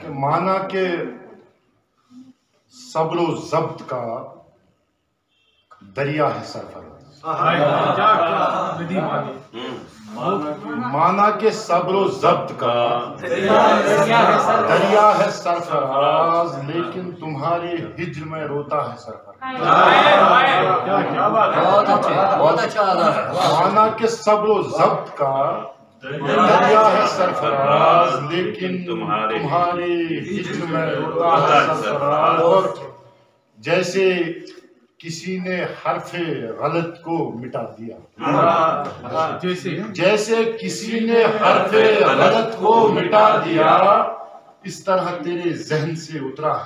कि माना के सब्र ज़ब्त का दरिया है सरफराज। माना के सब्र ज़ब्त का दरिया है सरफराज, लेकिन तुम्हारे हिज्र में रोता है सरफराज। बहुत अच्छा। माना के सब्र ज़ब्त का दरिया है सरफराज, लेकिन तुम्हारे हिज्र में रोता है सरफराज। और जैसे किसी ने हरफे गलत को मिटा दिया, जैसे किसी ने हरफे गलत को मिटा दिया, इस तरह तेरे जहन से उतरा है।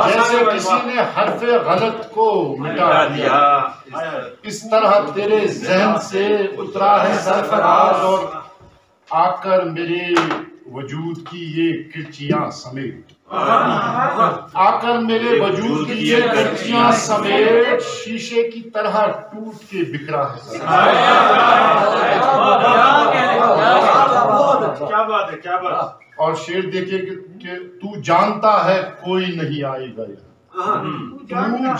जैसे किसी ने हरफे गलत को मिटा दिया, इस तरह तेरे जहन से उतरा है सरफराज। और आकर मेरे वजूद की ये किरचियां समेट, आकर मेरे वजूद की ये किरचियां समेट, शीशे की तरह टूट के बिखरा है। क्या बात है, क्या बात। और शेर देखिए कि तू जानता है कोई नहीं आएगा यहाँ, तू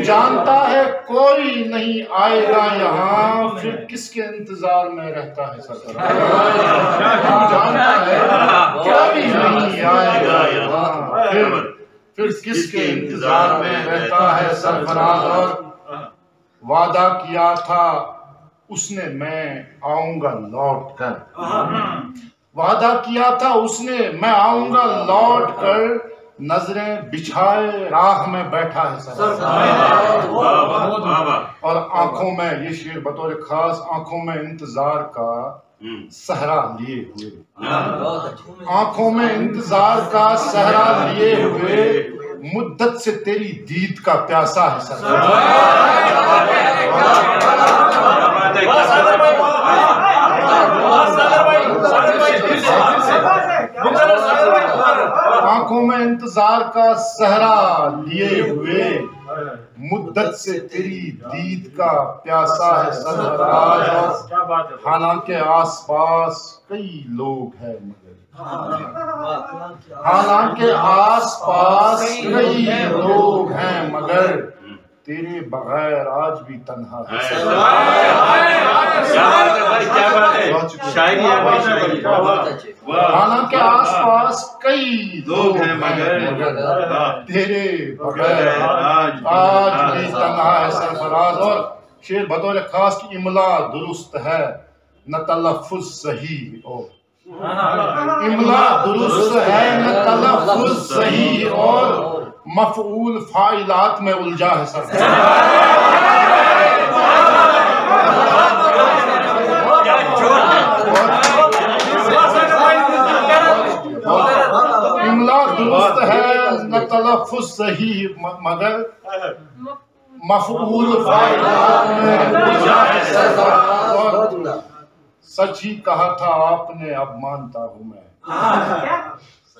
जानता है कोई नहीं आएगा यहाँ, फिर किसके इंतजार में रहता है सरफराज। तू जानता है कोई नहीं आएगा यहाँ, फिर किसके इंतजार में रहता है सरफराज। और वादा किया था उसने मैं आऊंगा लौट कर, वादा किया था उसने मैं आऊंगा लौट कर, नजरें बिछाए राह में बैठा है सरफराज। और आंखों में, ये शेर बतौर खास, आंखों में इंतजार का सहरा लिए हुए, आंखों में इंतजार का सहरा लिए हुए, मुद्दत से तेरी दीद का प्यासा है सरफराज। आंखों में इंतजार का सहरा लिए हुए, मुद्दत से तेरी दीद का प्यासा है सरफराज। हालांकि आसपास कई लोग हैं मगर, हालांकि आसपास कई लोग हैं मगर, तेरे बगैर आज भी तन्हा है। हालांकि आसपास कई लोग हैं मगर, तेरे बगैर आज भी तन्हा है सरफराज। और शेर बतौर खास की इमला दुरुस्त है न तलफ़ुज़ सही हो, इमला दुरुस्त है न तलफ़ुज़ सही, और मफ़ऊल फ़ाइलात में उलझा है सरफराज। इमला दुरुस्त है न तलफ़ुज़ सही, मगर मफ़ऊल फ़ाइलात में उलझा है सरफराज। सच ही कहा था आपने अब मानता हूँ मैं,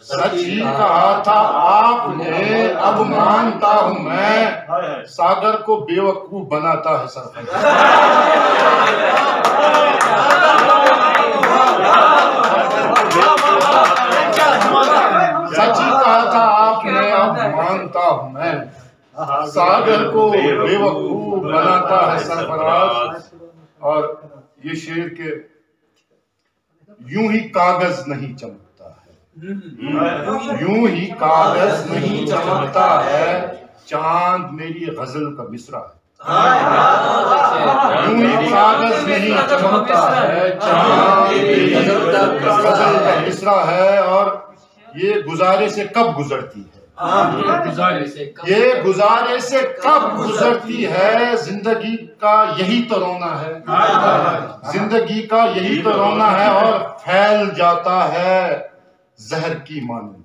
सच ही कहा था आपने अब मानता हूँ मैं, सागर को बेवकूफ बनाता है सरफराज। सच ही कहा था आपने अब मानता हूँ मैं, सागर को बेवकूफ बनाता है सरफराज। और ये शेर के यूं ही कागज नहीं चमकता है, यूं ही कागज नहीं चमकता है, चांद मेरी गजल का मिसरा है। यूं ही कागज नहीं चमकता है, चांद मेरी गजल का मिसरा है। और ये गुजारे से कब गुजरती है, ये गुजारे से कब गुजरती है, जिंदगी का यही तो रोना है, जिंदगी का यही तो रोना है। और फैल जाता है जहर की मानिंद,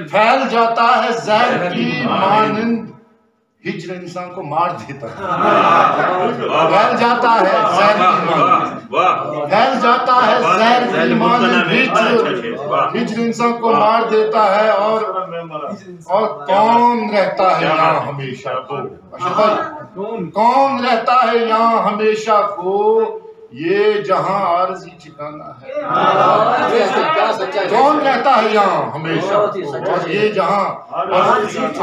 फैल जाता है जहर की मानिंद, हिज्र इंसान को मार देता है। फैल जाता है जहर की मानिंद, फैल जाता है जहर की मानिंद, हिज्र इंसान को मार देता है। और कौन रहता है यहाँ हमेशा? तो कौन रहता है यहाँ हमेशा को, ये जहां आरजी ठिकाना है। कौन रहता है यहाँ हमेशा, और ये जहां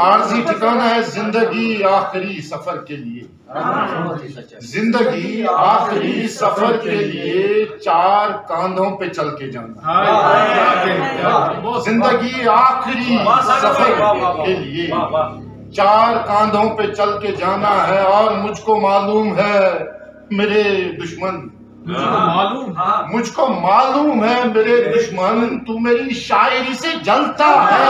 आरजी ठिकाना है। जिंदगी आखिरी सफर के लिए, जिंदगी आखिरी सफर के लिए चार कांधों पे चल के जाना। जिंदगी आखिरी सफर के लिए चार कांधों पे चल के जाना है। और मुझको मालूम है मेरे दुश्मन, मुझको मालूम है मेरे दुश्मन, तू मेरी शायरी से जलता है।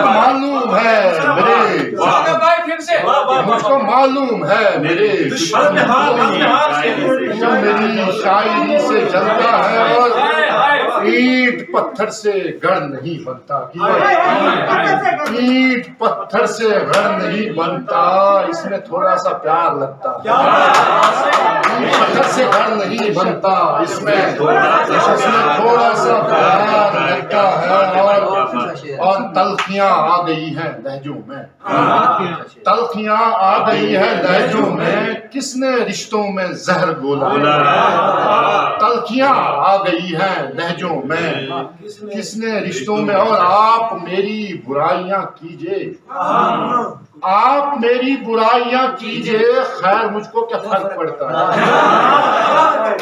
मालूम है मेरे, मुझको मालूम है मेरे दुश्मन, मेरी शायरी से जलता है। और ईंट पत्थर से घर नहीं बनता, ईंट पत्थर से घर नहीं बनता, इसमें थोड़ा सा प्यार लगता है। ईंट पत्थर से घर नहीं बनता, इसमें थोड़ा सा प्यार लगता है। और तलखियां आ गई हैं लहजों में, तलखियां आ गई है लहजों में, किसने रिश्तों में जहर घोला। तलखियां आ गई हैं लहजों में, किसने रिश्तों में। और आप मेरी बुराइयां कीजिए, आप मेरी बुराइयां कीजिए, खैर मुझको क्या फर्क पड़ता है।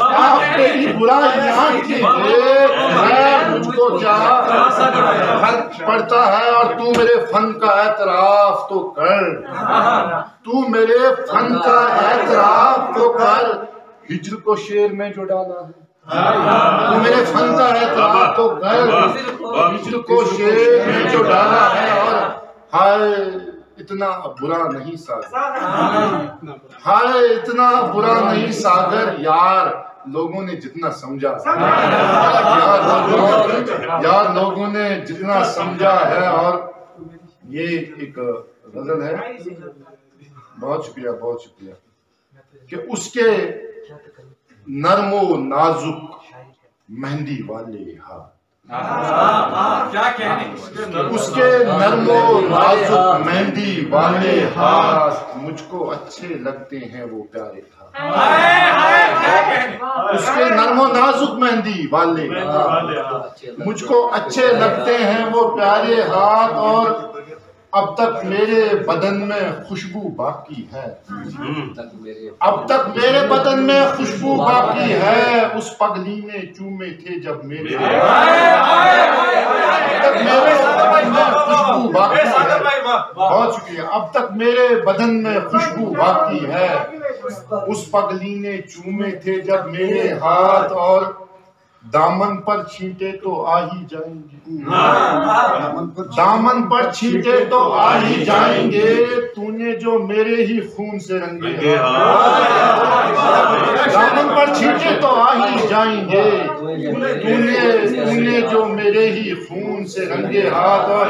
आप मेरी बुराइयां कीजिए, खैर मुझको क्या फर्क पड़ता है। और तू मेरे फन का एतराफ तो कर, तू मेरे फन का एतराफ तो कर, हिज्र को शेर में जो डाला है। तू मेरे फन का एतराफ तो कर, हिज्र को शेर में जो डाला है। और हाय इतना बुरा नहीं सागर, हाय इतना बुरा नहीं सागर, यार लोगों ने जितना समझा, यार लोगों ने जितना समझा है। और ये एक गजल है, बहुत शुक्रिया, बहुत शुक्रिया, कि उसके नरमो नाजुक मेहंदी वाले हाथ, क्या कहने, उसके नरमो नाजुक मेहंदी वाले हाथ, मुझको अच्छे लगते हैं वो प्यारे हाथ। उसके नरमो नाजुक मेहंदी वाले हाथ, मुझको अच्छे लगते हैं वो प्यारे हाथ। और अब तक मेरे बदन में खुशबू बाकी है, अब तक मेरे बदन में खुशबू बाकी है, उस पगली ने चूमे थे जब मेरे, अब तक मेरे बदन में खुशबू बाकी है। बहुत शुक्रिया। अब तक मेरे बदन में खुशबू बाकी है, उस पगली ने चूमे थे जब मेरे हाथ। और दामन पर छींटे तो आ ही जाएंगे, दामन पर छींटे तो आ ही जाएंगे, तूने जो मेरे ही खून से रंगे, दामन पर छींटे तो आ ही जाएंगे, तूने जो मेरे ही खून से रंगे हाथ। और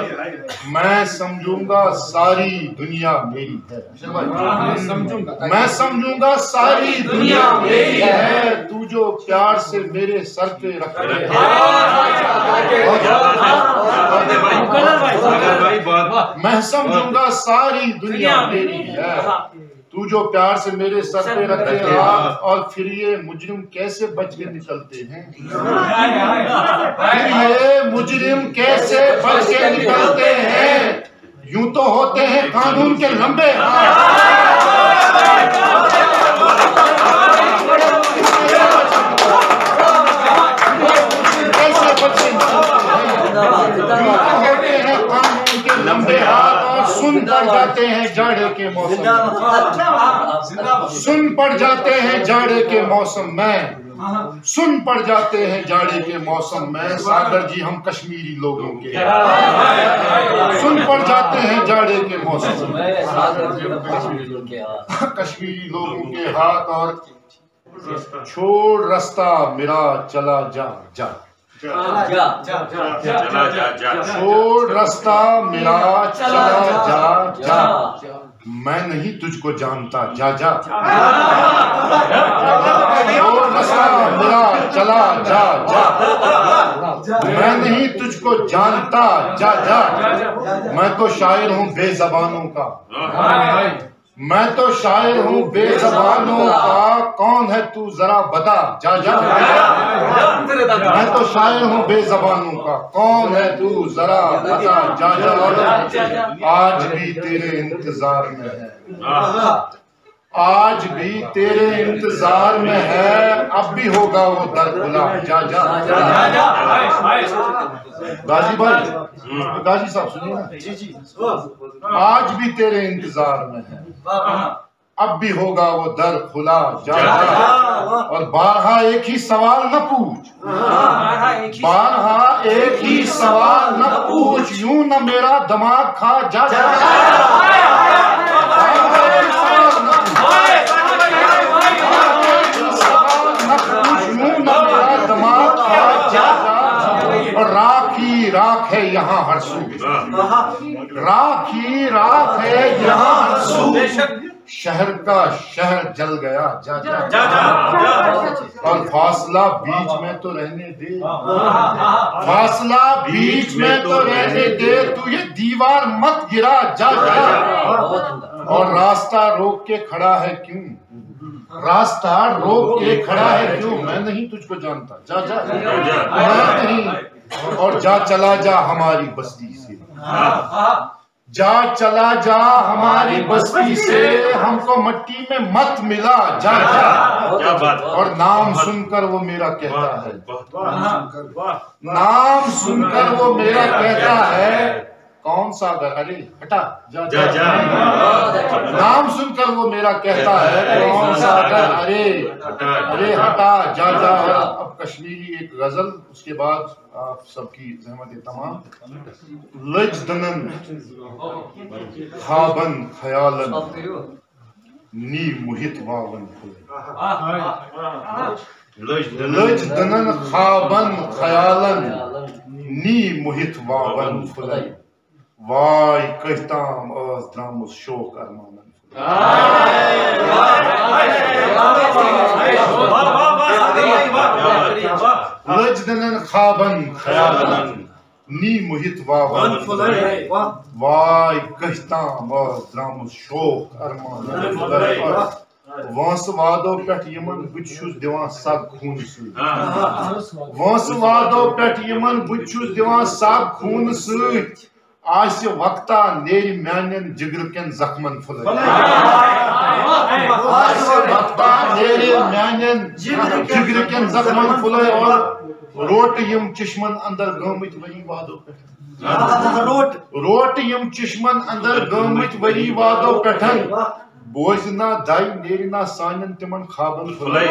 मैं समझूंगा सारी दुनिया मेरी है, मैं समझूंगा सारी दुनिया मेरी है, तू जो प्यार से मेरे सर पे रखे। मैं समझूंगा सारी दुनिया मेरी है, तू जो प्यार से मेरे सर पे रखे हाथ। और फिर ये मुजरिम कैसे बच के निकलते हैं, फिर ये मुजरिम कैसे बच के निकलते हैं, यूं तो होते हैं कानून के लंबे लंबे हाथ। और सुन पड़ जाते हैं जाड़े के मौसम, सुन पड़ जाते हैं जाड़े के मौसम में, सुन पड़ जाते हैं जाड़े के मौसम में, सागर जी हम कश्मीरी लोगों के सुन पड़ जाते हैं जाड़े के मौसम में, कश्मीरी लोगों के हाथ। और छोड़ रास्ता मेरा चला जा जा, छोड़ रास्ता मेरा चला जा जा, मैं नहीं तुझको जानता, जा जा वो रास्ता मेरा चला, जा जा मैं नहीं तुझको जानता, जा जा मैं तो शायर हूँ बेज़बानों का, मैं तो शायर हूँ बेज़बानों का, कौन है तू जरा बता, जा जा मैं तो शायर हूँ बेज़बानों का, कौन है तू जरा बता, जा जा आज भी तेरे इंतजार में है, आज भी तेरे इंतजार में है, अब भी होगा वो दर खुला, जा जा गाजी भाई, गाजी साहब सुनिए ना, जी आज भी तेरे इंतजार में है, अब भी होगा वो दर खुला, जा जा और बारहा एक ही सवाल न पूछ, बारहा एक ही सवाल न पूछ, यूं न मेरा दिमाग खा, जा जा और राखी राख है यहाँ हर सू, राखी राख है यहाँ हर सू, शहर का शहर जल गया, जा जा और फासला बीच में तो रहने दे, फासला बीच में तो रहने दे, तू ये दीवार मत गिरा, जा जा और रास्ता रोक के खड़ा है क्यों, रास्ता रोक के खड़ा है क्यों, मैं नहीं तुझको जानता, जा जा मैं नहीं, और जा चला जा हमारी बस्ती से, जा चला जा हमारी बस्ती से, हमको मट्टी में मत मिला, जा जा और नाम सुनकर वो मेरा कहता है, नाम सुनकर वो मेरा कहता है, कौन सा घर, अरे हटा, जा जा, जा। नाम सुनकर वो मेरा कहता है, कौन सा घर, अरे हटा, जा जा। अब कश्मीरी एक गजल, उसके बाद आप सबकी जहमत तमाम। लजदनन खाबन खयालन नी मुहित वावन लजदनन खाबन खयालन नी मुहित वावन फुलई वाय कहताम आज द्रामुस शोक अरमानन लजदनन खाबन खयालन नी मुहित वावन फुलई वाय कहताम आज द्रामुस शोक अरमानन वंस वादो पेट यमन बुछुस दिवान सब खून सत वंस वादो पेट यमन बुछुस दिवान सब खून सत आज वक्ता नेर म्यान जिगर केन जख्मन फुलई वक्ता नेर म्यान जिगर केन जख्मन फुलई और रोट यम चश्मन अंदर गमत वरी वादो पेट रोट यम चश्मन अंदर गमत वरी वादो पेठन बोजना दाई नेरिना सानन तिमन खाबन फुलई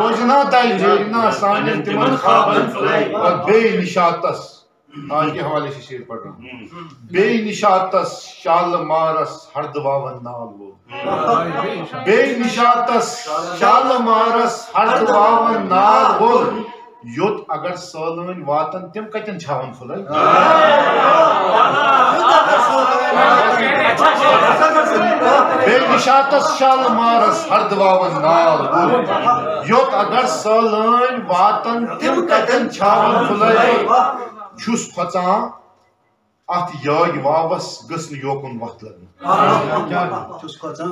बोजना दाई नेरिना सानन तिमन खाबन फुलई और बेनिशातस आज के हवाले से शेर पढ़ रहा हूँ। बेनिशातस शाल मारस हरदवावन नाल बोल बेनिशातस शाल मारस हरदवावन नाल बोल योत अगर सलन वातन तिम कतन छावन फुलई बेनिशातस शाल मारस हरदवावन नाल बोल योत अगर सलन वातन तिम कतन छावन फुलई छुस फचा अत याग वावस गसन योकुन वक्त लगन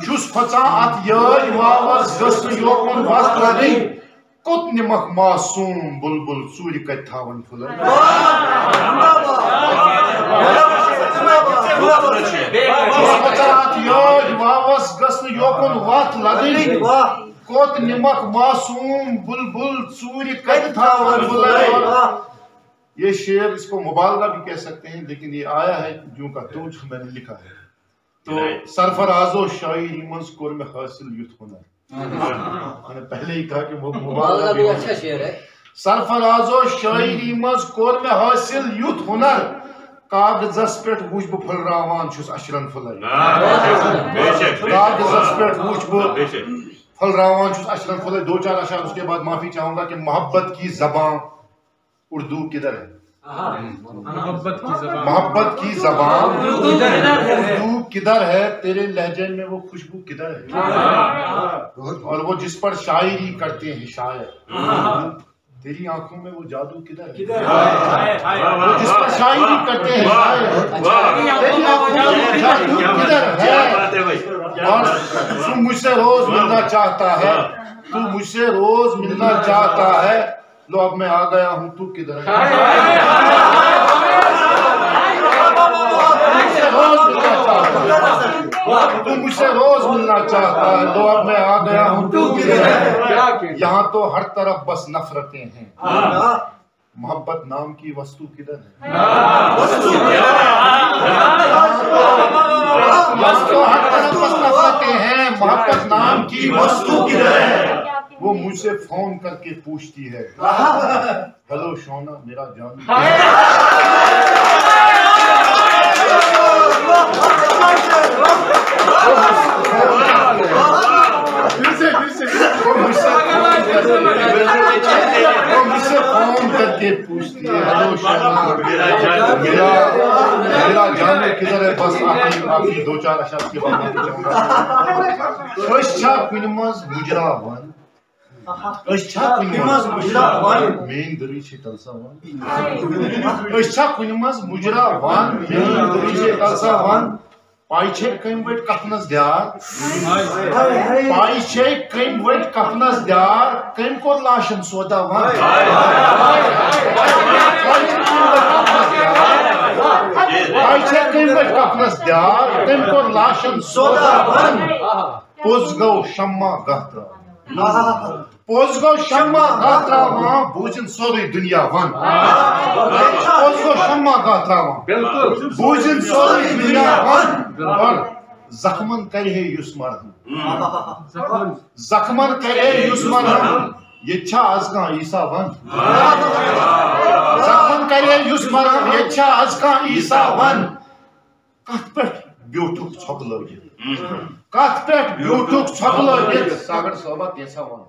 छुस फचा अत याग वावस गसन योकुन वक्त लगन कुत निमक मासूम बुलबुल सूर्य कत थावन फुलई छुस फचा अत याग वावस गसन योकुन वक्त लगन कुत निमक मासूम बुलबुल सूर्य कत थावन फुलई। ये शेर इसको मुबालगा भी कह सकते हैं, लेकिन ये आया है जो का तो मैंने लिखा है। तो सरफराजो शायरी मंस कोर में हासिल युद्ध हुनर, मैंने पहले ही कहा कि वो मुबालगा भी अच्छा शेर है। सरफराजो शायरी मंस कोर में हासिल युद्ध हुनर कागजस पेट वुच बु फलरावान छुस अशरन फुलई कागजस पेट वुच बु फलरावान छुस अशरन फुलई। दो चार अशार उसके बाद माफी चाहूंगा कि मोहब्बत की ज़बान उर्दू किधर है, मोहब्बत की ज़बान तू किधर है, तेरे लहजे में वो खुशबू किधर है, और वो जिस पर शायरी करते हैं शायर, तेरी आंखों में वो जादू किधर है, वो जिस पर शायरी करते हैं शायर, तेरी आंखों में वो जादू किधर है। और तू मुझसे रोज मिलना चाहता है, तू मुझसे रोज मिलना चाहता है, लो अब मैं आ गया हूँ, तू किधर है। तू मुझसे रोज मिलना चाहता है, लो अब मैं आ गया हूँ, तू किधर है। यहाँ तो हर तरफ बस नफरतें हैं, मोहब्बत नाम की वस्तु किधर है। तो हर तरफ बस नफरतें हैं, मोहब्बत नाम की वस्तु किधर है। वो मुझसे फोन करके पूछती है, हेलो सोना मेरा जान, वो मुझसे फोन करके पूछती है, हेलो सोना मेरा जान किधर है। बस आपकी दो चार अशब्द के बाद मुजरा वन मेन दरीचे तलसा मुजरा वन पाइछे कम वट कफनस द्यार, पाइछे कम वट कफनस द्यार, कम को लाशन सौदा वन, पाइछे कम वट कफनस द्यार, कम को लाशन सौदा वन। पोज गो शम्मा गहत्रा, पोज गो शम्मा गहत्रा वहाँ बूझन सोरी दुनिया वन, पोज गो शम्मा गहत्रा वहाँ बूझन सोरी दुनिया वन। और जख्मन करे युस मरहम, जख्मन करे युस मरहम, ये छा अज़का ईसा वन, जख्मन करे युस मरहम, ये छा अज़का ईसा वन। कथ पे ब्यूटुक छक लगित, कथ पे ब्यूटुक छक लगित, सागर सोबत ऐसा वन।